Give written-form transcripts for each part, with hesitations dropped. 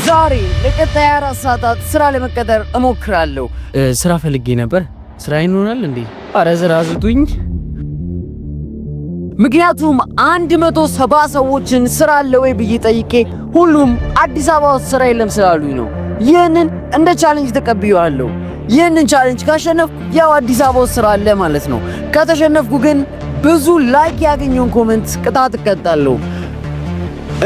ዛሬ ለቀጣይ 4 ሰዓታት ስራ ለመቀጠር እሞክራለሁ። ስራ ፈልጌ ነበር። ስራ ይኖራል እንዴ? አረ ስራ ስጡኝ። ምክንያቱም 170 ሰዎችን ስራ አለ ወይ ብዬ ጠይቄ ሁሉም አዲስ አበባ ውስጥ ስራ የለም ስላሉኝ ነው። ይህንን እንደ ቻሌንጅ ተቀብያለሁ። ይህንን ቻሌንጅ ካሸነፍኩ ያው አዲስ አበባ ውስጥ ስራ አለ ማለት ነው። ከተሸነፍኩ ግን ብዙ ላይክ ያገኘውን ኮሜንት ቅጣት እቀጣለሁ።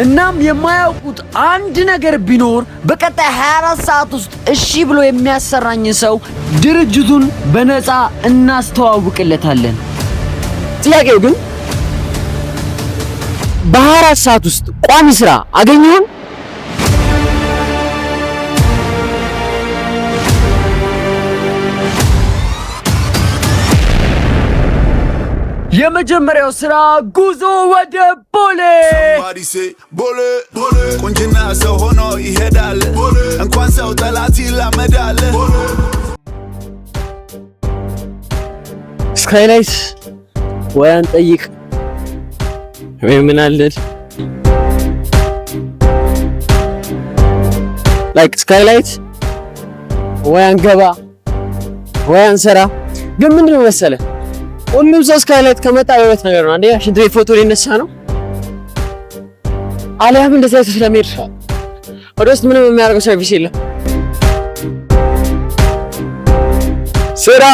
እናም የማያውቁት አንድ ነገር ቢኖር በቀጣይ 24 ሰዓት ውስጥ እሺ ብሎ የሚያሰራኝ ሰው ድርጅቱን በነፃ እናስተዋውቅለታለን። ጥያቄው ግን በ24 ሰዓት ውስጥ ቋሚ ስራ አገኘውን? የመጀመሪያው ስራ ጉዞ ወደ ቦሌ። ቁንጅና ሰው ሆኖ ይሄዳል፣ እንኳን ሰው ጠላት ይላመዳል። ስካይላይት ወያን ጠይቅ ወይ ምን አለል ላይክ ስካይላይት ወያን ገባ ወያን ሰራ። ግን ምንድነው መሰለህ ሁሉም ሰው ስካይላይት ከመጣ የሆነ ነገር ነው። አንዴ ሽንት ቤት ፎቶ ሊነሳ ነው አሊያም እንደዛ ስለሚሄድ ወደ ውስጥ ምንም የሚያደርገው ሰርቪስ የለም። ስራ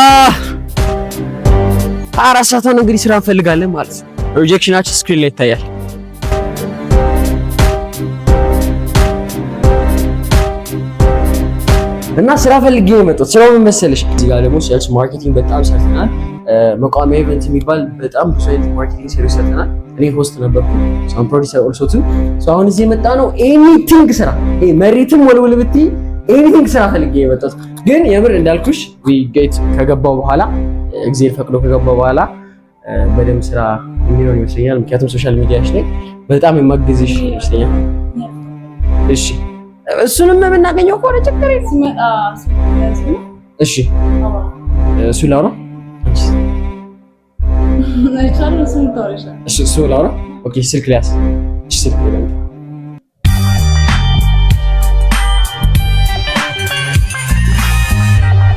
24 ሰዓት ነው እንግዲህ ስራ እንፈልጋለን ማለት ነው። ሪጀክሽናችን ስክሪን ላይ ይታያል። እና ስራ ፈልጌ ነው የመጣሁት። ስራው ምን መሰለሽ? እዚህ ጋር ደግሞ ሴልስ ማርኬቲንግ በጣም ሰርተናል። መቋሚያ ኢቨንት የሚባል በጣም ብዙ አይነት ማርኬቲንግ ሴሪስ ሰርተናል። እኔ ሆስት ነበርኩ። ሳም ፕሮዲዩሰር ኦልሶ ቱ። አሁን እዚህ የመጣ ነው ኤኒቲንግ ስራ፣ መሬትም ወልወል ብትይ ኤኒቲንግ ስራ ፈልጌ ነው የመጣሁት። ግን የምር እንዳልኩሽ ዊ ጌት ከገባው በኋላ እግዚአብሔር ፈቅዶ ከገባው በኋላ በደንብ ስራ የሚኖር ይመስለኛል። ምክንያቱም ሶሻል ሚዲያሽ ላይ በጣም የማግዝሽ ይመስለኛል። እሺ እሱንም የምናገኘው ከሆነ ችግር ሲመጣ እሺ እሱ ላውራ እሺ እሱ ላውራ ኦኬ ስልክ ሊያስ እሺ ስልክ ላይ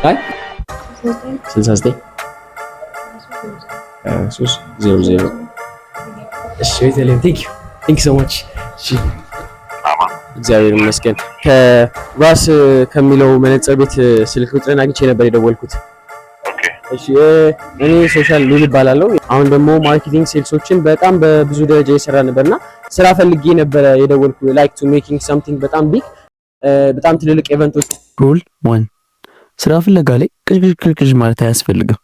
አይ 69 300 እሺ ቴንክ ዩ ሶ ማች እሺ እግዚአብሔር ይመስገን። ከራስ ከሚለው መነጽር ቤት ስልክ ቁጥርን አግኝቼ ነበር የደወልኩት። ኦኬ እሺ እኔ ሶሻል ሉል እባላለሁ። አሁን ደግሞ ማርኬቲንግ ሴልሶችን በጣም በብዙ ደረጃ እየሰራ ነበርና ስራ ፈልጌ ነበር የደወልኩ ላይክ ቱ ሜኪንግ ሳምቲንግ በጣም ቢግ በጣም ትልልቅ ኢቨንቶች። ሩል 1 ስራ ፍለጋ ላይ ቅዥቅዥ ማለት አያስፈልግም።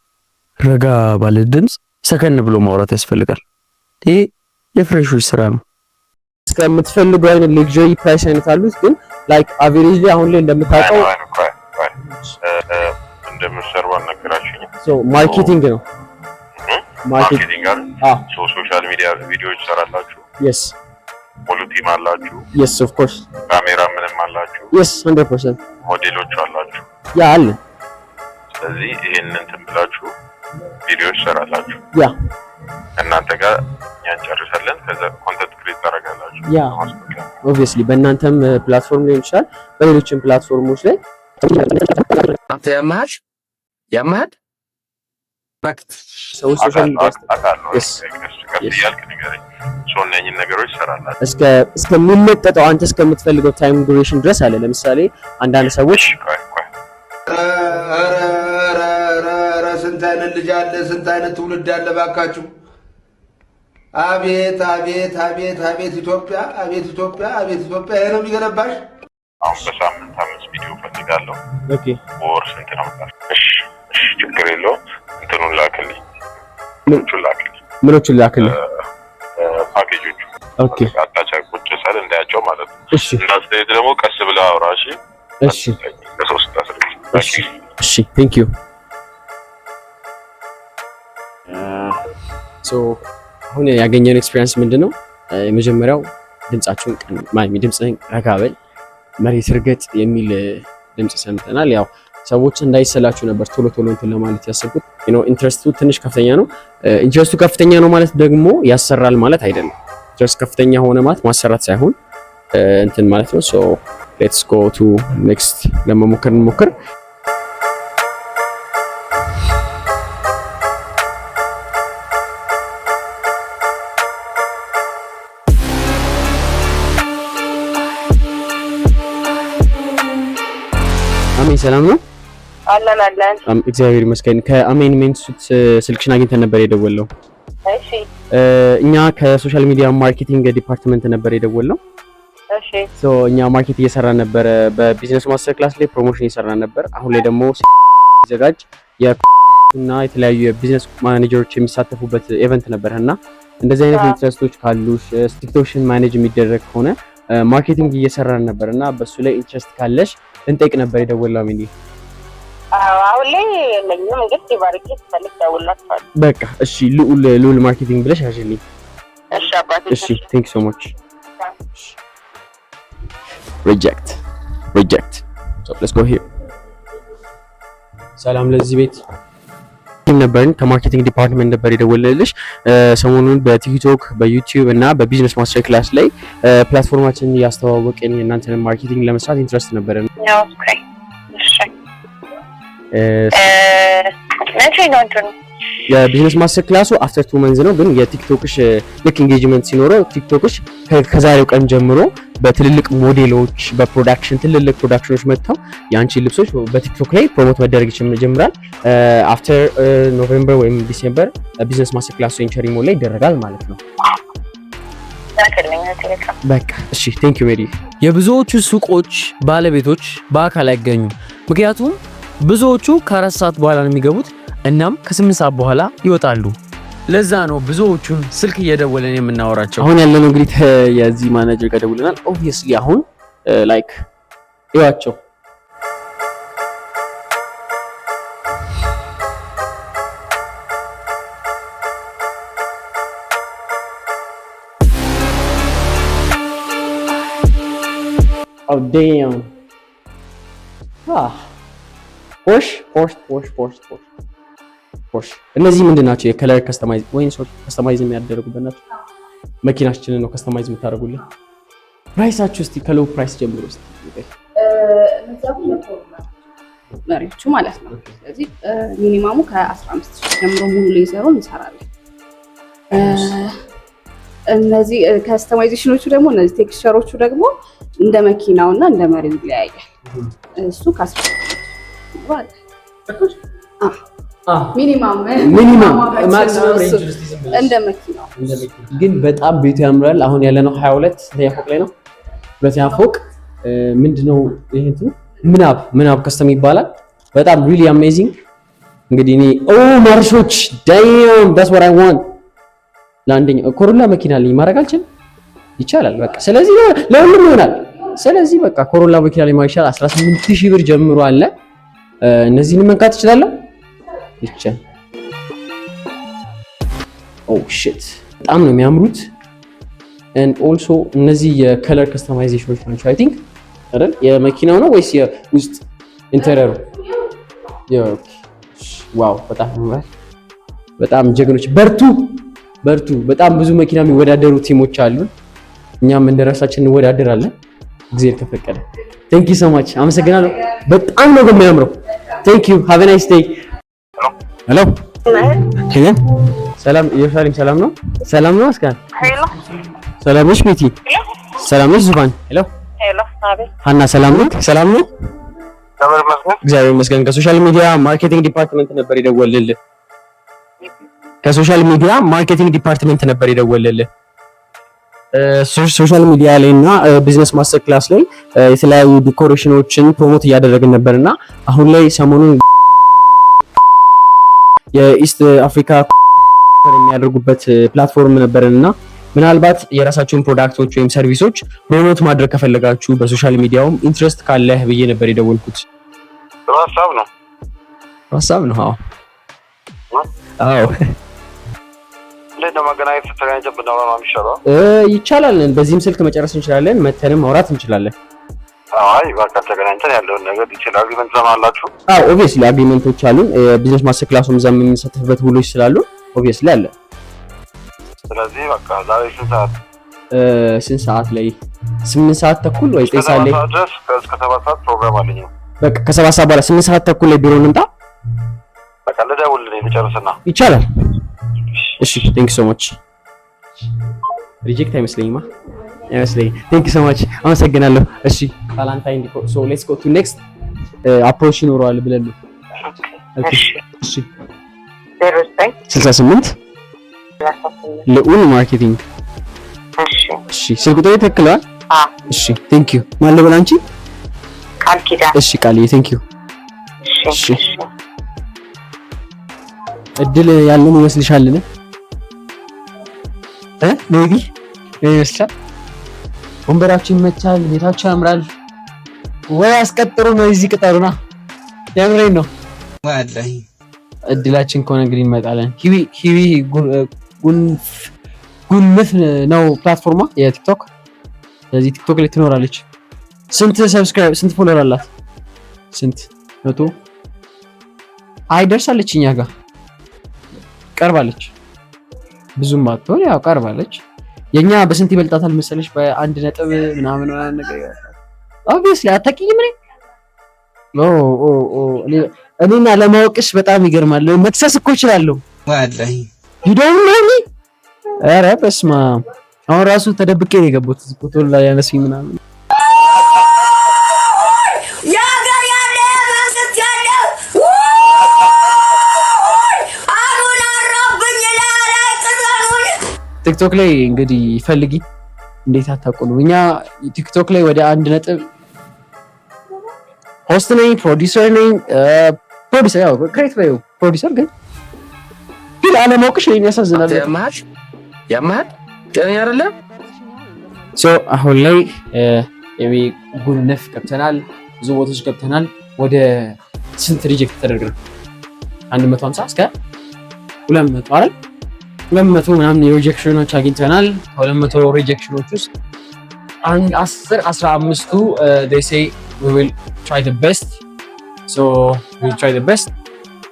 ረጋ ባለ ድምጽ ሰከን ብሎ ማውራት ያስፈልጋል። ይሄ የፍሬሾች ስራ ነው። እስከምትፈልገው አይነት ሌክዠሪ ፕራይስ አይነት አሉት። ግን ላይክ አቨሬጅ ላይ አሁን ላይ እንደምታውቀው እንደምትሰርባ ነገራችሁኝ። ሶ ማርኬቲንግ ነው ማርኬቲንግ አለ። ሶሻል ሚዲያ ቪዲዮዎች ሰራላችሁ? yes ሙሉ ቲም አላችሁ? yes of course ካሜራ ምንም አላችሁ? yes 100% ሞዴሎች አላችሁ? ያ አለ። ስለዚህ ይሄንን እንትን ብላችሁ ቪዲዮዎች ሰራላችሁ? ያ እናንተ ጋር ያንጨርሳለን። ከዛ ኮንተንት ክሬት ታደርጋላችሁ? ያ ኦብቪየስሊ በእናንተም ፕላትፎርም ሊሆን ይችላል፣ በሌሎችም ፕላትፎርሞች ላይ አንተ ያማድ ባክት ሰው ሶሻል ሚዲያ ያልክ ንገረኝ። ሶነኝን ነገሮች ሰራላችሁ እስከሚመጠጠው አንተ እስከምትፈልገው ታይም ዱሬሽን ድረስ አለ። ለምሳሌ አንዳንድ ሰዎች ስንት አይነት ልጅ አለ፣ ስንት አይነት ትውልድ አለ ባካችሁ። አቤት አቤት አቤት አቤት ኢትዮጵያ፣ አቤት ኢትዮጵያ፣ አቤት ኢትዮጵያ። ይሄ ነው የሚገነባሽ። አሁን በሳምንት 5 ቪዲዮ ፈልጋለሁ። ኦኬ ወር ስንት ነው? እሺ ችግር የለውም። እንትኑን ላክልኝ። ምኖቹን ላክልኝ? ፓኬጆቹ። ኦኬ አጣቻ ቁጭ ሳል እንዳያቸው ማለት ነው። እሺ እናስተያየት ደግሞ ቀስ ብለህ አውራ። እሺ እሺ ለሶስት ታስረክ። እሺ እሺ ቴንክ ዩ ሶ አሁን ያገኘነው ኤክስፒሪየንስ ምንድነው? የመጀመሪያው ድምጻችሁን ድምጽህን ረጋ በል መሬት እርገጥ የሚል ድምጽ ሰምተናል። ያው ሰዎች እንዳይሰላችሁ ነበር ቶሎ ቶሎ እንትን ለማለት ያሰብኩት። ኢንትረስቱ ትንሽ ከፍተኛ ነው። ኢንትረስቱ ከፍተኛ ነው ማለት ደግሞ ያሰራል ማለት አይደለም። ኢንትረስት ከፍተኛ ሆነ ማለት ማሰራት ሳይሆን እንትን ማለት ነው። ሶ ሌትስ ጎ ቱ ኔክስት ለመሞከር እንሞክር። አሜን ሰላም ነው? አለን። እግዚአብሔር ይመስገን። ከአሜን ሜንሱት ስልክሽን አግኝተን ነበር የደወልነው። እሺ። እኛ ከሶሻል ሚዲያ ማርኬቲንግ ዲፓርትመንት ነበር የደወልነው። እሺ። እኛ ማርኬት እየሰራን ነበር፣ በቢዝነስ ማስተር ክላስ ላይ ፕሮሞሽን እየሰራን ነበር። አሁን ላይ ደግሞ ሲዘጋጅ እና የተለያዩ የቢዝነስ ማኔጀሮች የሚሳተፉበት ኢቨንት ነበርና እንደዚህ አይነት ኢንትረስቶች ካሉሽ ቲክቶክሽን ማኔጅ የሚደረግ ከሆነ ማርኬቲንግ እየሰራን ነበርና በሱ ላይ ኢንትረስት ካለሽ እንጠይቅ ነበር የደወልነው። አሜን አሁን ላይ ለኛም እንግዲህ ዲቫርኪ ተፈልክ ደውላችኋል። በቃ እሺ፣ ሉል ማርኬቲንግ ብለሽ ያዥልኝ። እሺ አባቴ። እሺ ቴንክ ዩ ሶ ማች። ሪጀክት ሶ ሌትስ ጎ ሂር። ሰላም ለዚህ ቤት ነበርን ከማርኬቲንግ ዲፓርትመንት ነበር የደወለልሽ። ሰሞኑን በቲክቶክ በዩቲዩብ እና በቢዝነስ ማስተር ክላስ ላይ ፕላትፎርማችንን እያስተዋወቅን የእናንተን ማርኬቲንግ ለመስራት ኢንትረስት ነበረን። የቢዝነስ ማስተር ክላሱ አፍተር 2 መንዝ ነው፣ ግን የቲክቶክሽ ልክ ኢንጌጅመንት ሲኖረው ቲክቶክሽ ከዛሬው ቀን ጀምሮ በትልልቅ ሞዴሎች በፕሮዳክሽን ትልልቅ ፕሮዳክሽኖች መጥተው የአንቺ ልብሶች በቲክቶክ ላይ ፕሮሞት መደረግ ይጀምራል። አፍተር ኖቬምበር ወይም ዲሴምበር ቢዝነስ ማስተር ክላሱ ሴንቸሪ ሞል ላይ ይደረጋል ማለት ነው። በቃ እሺ ቴንክ ዩ ሜሪ። የብዙዎቹ ሱቆች ባለቤቶች በአካል አይገኙም፣ ምክንያቱም ብዙዎቹ ከ4 ሰዓት በኋላ ነው የሚገቡት፣ እናም ከ8 ሰዓት በኋላ ይወጣሉ። ለዛ ነው ብዙዎቹን ስልክ እየደወለን የምናወራቸው። አሁን ያለነው እንግዲህ የዚህ ማኔጀር ጋር ደውለናል። ኦብቪየስሊ አሁን ላይክ ይዋቸው Oh damn. ፖርሽ እነዚህ ምንድን ናቸው? የከለር ከስተማይዝ ወይን ሶርት ከስተማይዝ የሚያደርጉበት ናቸው። መኪናችንን ነው ከስተማይዝ የምታደርጉልን። ፕራይሳችሁ እስቲ ከሎው ፕራይስ ጀምሮ እስቲ መሪዎቹ ማለት ነው። ስለዚህ ሚኒማሙ ከ15000 ጀምሮ ሙሉ ሌዘሩን እንሰራለን። እነዚህ ከስተማይዜሽኖቹ ደግሞ እነዚህ ቴክስቸሮቹ ደግሞ እንደ መኪናውና እንደ መሪው ይለያያል። እሱ ከ10 ይባላል። ሚኒማም ማክሲመም እንደ መኪናው ግን በጣም ቤቱ ያምራል። አሁን ያለነው 22ኛ ፎቅ ላይ ነው። 2ኛ ፎቅ ምንድነው ይሄ ምናብ ከስተም ይባላል። በጣም ሪሊ አሜዚንግ። እንግዲህ እኔ ማርሾች ዳም that's what I want ለአንደኛ ኮሮላ መኪና ላይ ማድረግ አልችልም። ይቻላል በቃ። ስለዚህ ለሁሉም ይሆናል። ስለዚህ በቃ ኮሮላ መኪና ላይ ማይሻል 18000 ብር ጀምሮ አለ። እነዚህን መንካት እችላለሁ። ይቻላል። ኦ ሺት በጣም ነው የሚያምሩት። and also እነዚህ የከለር ከስተማይዜሽኖች ናቸው። አይ ቲንክ አይደል? የመኪናው ነው ወይስ የውስጥ ኢንተሪየሩ? ዋው በጣም ያምራል። በጣም ጀግኖች በርቱ። በጣም ብዙ መኪና የሚወዳደሩ ቲሞች አሉ። እኛም እንደራሳችን እንወዳደራለን እግዚአብሔር ከፈቀደ። ቴንክ ዩ ሶ ማች አመሰግናለሁ። በጣም ነው የሚያምረው። ቴንክ ዩ ሃቭ a nice day። ሄሎ ሄለን ሰላም ኢየሩሳሌም ሰላም ነው? ሰላም ነው አስካን? ሄሎ ሰላም ነሽ ቤቲ? ሰላም ነሽ ዙፋን? ሄሎ አቤት ሀና ሰላም ነው? ሰላም ነው እግዚአብሔር ይመስገን። ከሶሻል ሚዲያ ማርኬቲንግ ዲፓርትመንት ነበር የደወልልህ። ነበር የደወልልህ። ሶሻል ሚዲያ ላይ እና ቢዝነስ ማስተር ክላስ ላይ የተለያዩ ዲኮሬሽኖችን ፕሮሞት እያደረግን ነበርና አሁን ላይ ሰሞኑን የኢስት አፍሪካ የሚያደርጉበት ፕላትፎርም ነበርና ምናልባት የራሳችሁን ፕሮዳክቶች ወይም ሰርቪሶች ፕሮሞት ማድረግ ከፈለጋችሁ በሶሻል ሚዲያውም ኢንትረስት ካለህ ብዬ ነበር የደወልኩት። ሀሳብ ነው። አዎ ለማገናኘት ተገናኝተን ብናወራ ነው የሚሻለው። ይቻላል። በዚህም ስልክ መጨረስ እንችላለን፣ መተንም ማውራት እንችላለን። አይ በቃ ተገናኝተን ያለውን ነገር ዲቴል አግሪመንት ዘማላችሁ? አዎ ኦብቪየስሊ አግሪመንቶች አሉን። ቢዝነስ ማስተር ክላሱም ዘም የምንሳተፍበት ውሎች ስላሉ ኦብቪየስሊ አለ። ስለዚህ በቃ ዛሬ ስንት ሰዓት? ስንት ሰዓት ላይ 8 ሰዓት ተኩል ወይ 9 ሰዓት ላይ እስከ 7 ሰዓት ፕሮግራም አለኝ። በቃ ከ7 ሰዓት በኋላ 8 ሰዓት ተኩል ላይ ቢሮ እንምጣ። በቃ ልደውልልህ ልጨርስና ይቻላል። እሺ ቴንክ ዩ ሶ ማች። ሪጀክት አይመስለኝማ አይመስለኝም። ቴንክ ዩ ሶ ማች አመሰግናለሁ። እሺ ቫላንታይን ሶ ሌትስ ጎ ቱ ኔክስት አፕሮች ይኖረዋል ብለን ነው። ኦኬ እሺ 68 ልዑል ማርኬቲንግ። እሺ ስልክ ቁጥሬ ትክክል ነው? እሺ ቴንክ ዩ። ማን ልበል አንቺ? ቃል ኪዳን። እሺ ቃልዬ ቴንክ ዩ። እሺ እድል ያለን ይመስልሻልን? ሜቢ ይመስላል። ወንበራችን ይመቻል፣ ቤታችን ያምራል። ወይ አስቀጥሩ ነው እዚህ ቅጠሩና ያምረኝ ነው ወላሂ። እድላችን ከሆነ እንግዲህ እንመጣለን። ሂዊ ጉንምት ነው ፕላትፎርማ የቲክቶክ። ስለዚህ ቲክቶክ ላይ ትኖራለች። ስንት ሰብስክራይብ ስንት ፎሎወር አላት? ስንት መቶ አይደርሳለች። እኛ ጋር ቀርባለች። ብዙም አትሆን ያው ቀርባለች። የኛ በስንት ይበልጣታል መሰለሽ? በአንድ ነጥብ ምናምን ነገር obviously አታውቂኝም። እኔና ለማወቅሽ በጣም ይገርማል። መክሰስ እኮ እችላለሁ ወላሂ። ሂደው ነው ኧረ በስመ አብ። አሁን ራሱ ተደብቄ ነው የገባሁት ፎቶ ላይ ያነሱኝ ምናምን። ቲክቶክ ላይ እንግዲህ ፈልጊ እንዴት አታውቁንም? እኛ ቲክቶክ ላይ ወደ 1 ነጥብ ሆስት ነኝ፣ ፕሮዲውሰር ነኝ። ፕሮዲውሰር ያው ክሬት ባዩ ፕሮዲውሰር ግን አለማወቅሽ ነው ያሳዝናል። ያማል ጤነኛ አይደለም። ሶ አሁን ላይ ጉንፍ ገብተናል፣ ብዙ ቦታዎች ገብተናል። ወደ ስንት ሪጀክት ተደርገናል? 150 እስከ 200 አይደል? 200 ምናምን ሪጀክሽኖች አግኝተናል። 200 ሪጀክሽኖች ውስጥ 10-15ቱ they say we will try the best, so we will try the best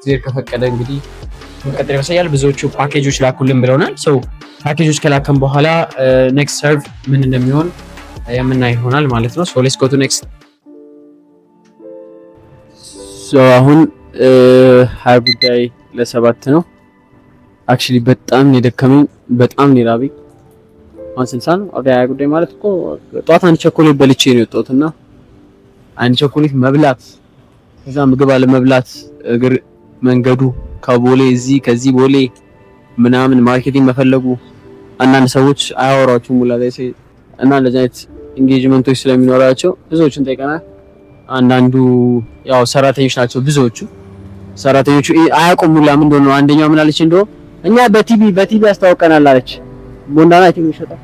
ዜር ከፈቀደ እንግዲህ መቀጠል ይመስላል። ብዙዎቹ ፓኬጆች ላኩልን ብለውናል። ሶ ፓኬጆች ከላከን በኋላ ኔክስት ሰርቭ ምን እንደሚሆን የምናይ ይሆናል ማለት ነው። ሶ ሌትስ ጎ ቱ ኔክስት። ሶ አሁን ሀያ ጉዳይ ለ7 ነው። አክቹሊ በጣም የደከመኝ በጣም የራበኝ አሁን 60 ነው። ሀያ ጉዳይ ማለት እኮ ጠዋት አንድ ቸኮሌት በልቼ ነው የወጣሁትና አንድ ቸኮሌት መብላት ከዛ ምግብ አለ መብላት እግር መንገዱ ከቦሌ እዚህ ከዚህ ቦሌ ምናምን ማርኬቲንግ መፈለጉ አንዳንድ ሰዎች አያወራቸውም ሙላ ላይ እና እንደዚህ አይነት ኢንጌጅመንቶች ስለሚኖራቸው ብዙዎችን ጠይቀናል። አንዳንዱ ያው ሰራተኞች ናቸው። ብዙዎቹ ሰራተኞቹ አያውቁም ሙላ ምን እንደሆነ ነው። አንደኛው ምን አለች እንደው እኛ በቲቪ ያስተዋውቀናል አለች። ቦንዳና አይተም ይሸጣል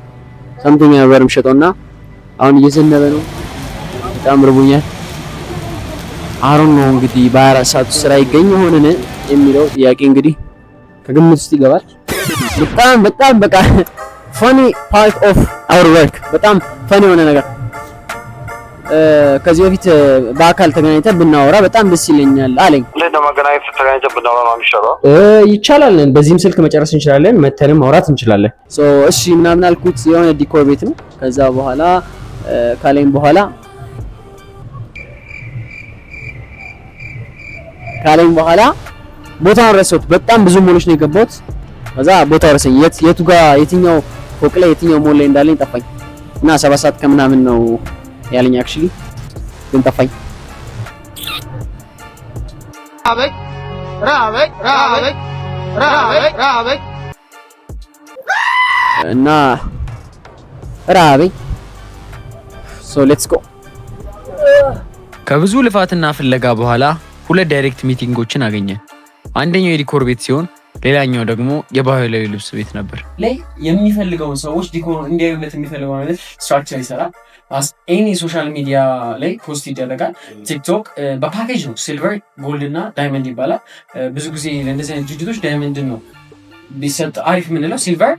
ሰምቶኝ ነበር የሚሸጠውና አሁን እየዘነበ ነው። በጣም ርቦኛል። አሁን ነው እንግዲህ በ24 ሰዓት ስራ ይገኝ ሆነን የሚለው ጥያቄ እንግዲህ ከግምት ውስጥ ይገባል። በጣም በቃ funny part of our work በጣም ፈኒ የሆነ ነገር ከዚህ በፊት በአካል ተገናኝተን ብናወራ በጣም ደስ ይለኛል አለኝ። ለማገናኘት ተገናኝተን ብናወራ ነው የሚሻለው። ይቻላል። በዚህም ስልክ መጨረስ እንችላለን፣ መተንም ማውራት እንችላለን። ሶ እሺ ምናምን አልኩት። የሆነ ዲኮር ቤት ነው። ከዛ በኋላ ካለኝ በኋላ ቦታውን ረሳሁት። በጣም ብዙ ሞሎች ነው የገባሁት። ከዛ ቦታው ረሳኝ። የቱ ጋር የትኛው ፎቅ ላይ የትኛው ሞል ላይ እንዳለኝ ጠፋኝ እና 7 ሰዓት ከምናምን ነው ያለኝ። አክቹሊ ግን ጠፋኝ። እና ራበኝ። ሶ ሌትስ ጎ። ከብዙ ልፋትና ፍለጋ በኋላ 2 ዳይሬክት ሚቲንጎችን አገኘን። አንደኛው የዲኮር ቤት ሲሆን ሌላኛው ደግሞ የባህላዊ ልብስ ቤት ነበር። ላይ የሚፈልገውን ሰዎች ዲኮር እንዲያዩለት የሚፈልገው ማለት ስትራክቸር ይሰራል። ኤኒ ሶሻል ሚዲያ ላይ ፖስት ይደረጋል። ቲክቶክ በፓኬጅ ነው። ሲልቨር፣ ጎልድ እና ዳይመንድ ይባላል። ብዙ ጊዜ ለእንደዚህ አይነት ድርጅቶች ዳይመንድ ነው ቢሰጥ አሪፍ የምንለው። ሲልቨር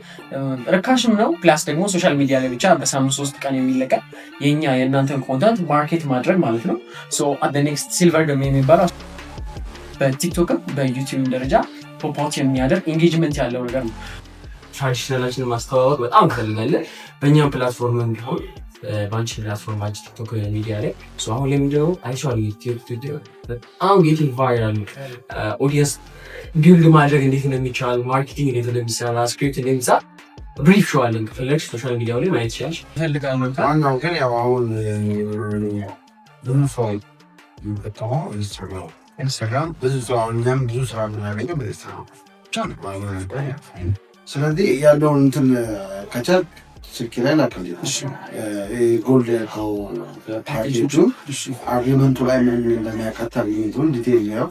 ርካሽም ነው። ፕላስ ደግሞ ሶሻል ሚዲያ ላይ ብቻ በሳምንት 3 ቀን የሚለቀቅ የእናንተን ኮንተንት ማርኬት ማድረግ ማለት ነው። ሶ አት ዘ ኔክስት ሲልቨር ደግሞ የሚባለው በቲክቶክም በዩቲዩብ ደረጃ ፖፕ አውት የሚያደርግ ኢንጌጅመንት ያለው ነገር ነው። ትራዲሽናላችንን ማስተዋወቅ በጣም እንፈልጋለን። በእኛም ፕላትፎርም እንዲሆን ባንቺ ፕላትፎርም ባንቺ ቲክቶክ ሚዲያ ላይ አሁን ላይ ምንድነው አይሻል ዩቲዩብ በጣም ጌቲንግ ቫይራል ኦዲየንስ ቢልድ ማድረግ እንዴት እንደሚቻል ማርኬቲንግ እንዴት እንደሚሰራ ስክሪፕት እንደሚጻፍ ብሪፍ ሾው አለን። ከፈለግሽ ሶሻል ሚዲያው ላይ ማየት ይችላል። ፈልጋለሁ ዋናው ግን ያው አሁን ብዙ ሰው የሚጠቀመው ኢንስታግራም ብዙ ሰው አሁን እኛም ብዙ ስራ የምናገኘው በኢንስታግራም ብቻ ነው። ስለዚህ ያለውን እንትን ከቻልክ ስልክ ላይ ላክልኝ። ጎልድ ያልከው ፓኬጁ አግሪመንቱ ላይ ምን እንደሚያካትት አግሪመንቱን ዲቴይል ነው።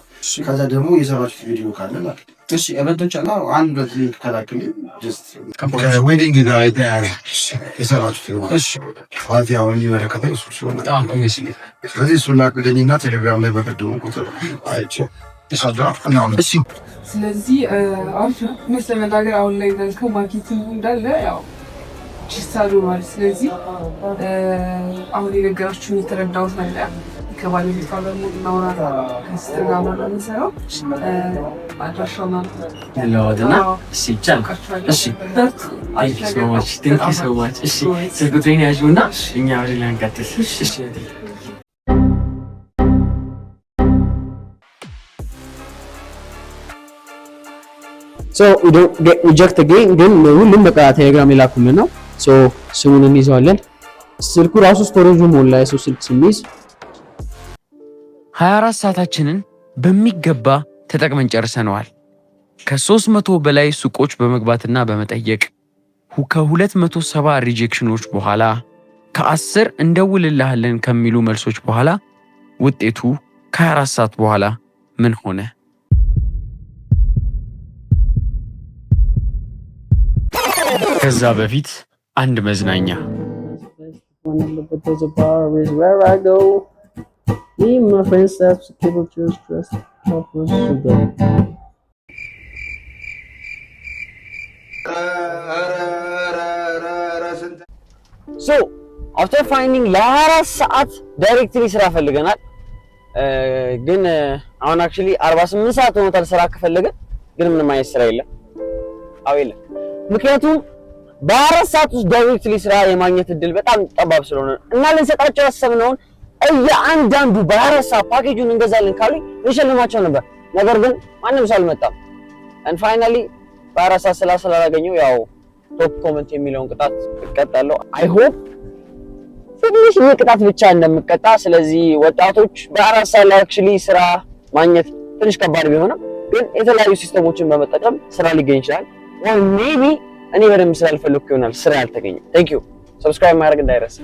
ከዛ ደግሞ የሰራችሁት ቪዲዮ ካለ ላክልኝ። እሺ ኤቨንቶች አሉ። አንድ ሁለት ሊንክ ከላክልኝ ጀስት ከዌዲንግ ጋር የተያያዘ የሰራችሁት ነው። እሺ ማለት ያው የሚመለከተኝ እሱ ስለሆነ በጣም እሺ። ስለዚህ እሱን ላክልኝና ቴሌግራም ላይ በቀደሙ ቁጥር አይቼ እሺ። ስለዚህ አሁን ለመናገር አሁን ላይ ያልከው ማርኬቲንግ እንዳለ ያው ችሳሉ ማለት ስለዚህ አሁን የነገራችሁን የተረዳሁት ነገር ከባለቤት ጋር ደግሞ እናወራ ከስትጋ ማለት ነው። አድራሻውና ለወደና እሺ ቻል እሺ ቴንክ ዩ ሶ ማች እሺ ስልኩን ያዡና እኛ ወደ ላይ እንቀጥል እሺ So we don't get reject again ግን ሁሉም በቃ ቴሌግራም ይላኩልን ነው። ሶ ስሙን እንይዘዋለን። ስልኩ ራሱ ስቶሬጁ ሞላ። የሰው ስልክ ስንይዝ 24 ሰዓታችንን በሚገባ ተጠቅመን ጨርሰነዋል። ከ300 በላይ ሱቆች በመግባትና በመጠየቅ ከ270 ሪጀክሽኖች በኋላ ከ10 እንደውልልሃለን ከሚሉ መልሶች በኋላ ውጤቱ ከ24 ሰዓት በኋላ ምን ሆነ? ከዛ በፊት አንድ መዝናኛ ሶ አፍተር ፋይንዲንግ ለ24 ሰዓት ዳይሬክትሊ ስራ ፈልገናል። ግን አሁን አክቹሊ 48 ሰዓት ሆኖታል ስራ ከፈለገን፣ ግን ምንም አይነት ስራ የለም። አዎ የለም። ምክንያቱም በ24 ሰዓት ውስጥ ዳይሬክትሊ ስራ የማግኘት እድል በጣም ጠባብ ስለሆነ እና ልንሰጣቸው ያሰብነውን እያንዳንዱ በ24 ሰዓት ፓኬጁን እንገዛለን ካሉኝ እንሸልማቸው ነበር። ነገር ግን ማንም ሰው አልመጣም። and finally በ24 ሰዓት ስላላገኘው ያው ቶፕ ኮሜንት የሚለውን ቅጣት እቀጣለሁ። አይ ሆፕ ትንሽ ቅጣት ብቻ እንደምቀጣ። ስለዚህ ወጣቶች በ24 ሰዓት ላይ አክቹሊ ስራ ማግኘት ትንሽ ከባድ ቢሆንም ግን የተለያዩ ሲስተሞችን በመጠቀም ስራ ሊገኝ ይችላል። or maybe እኔ በደንብ ስላልፈለኩ ይሆናል ስራ ያልተገኘ። ቴንክ ዩ። ሰብስክራይብ ማድረግ እንዳይረሳ።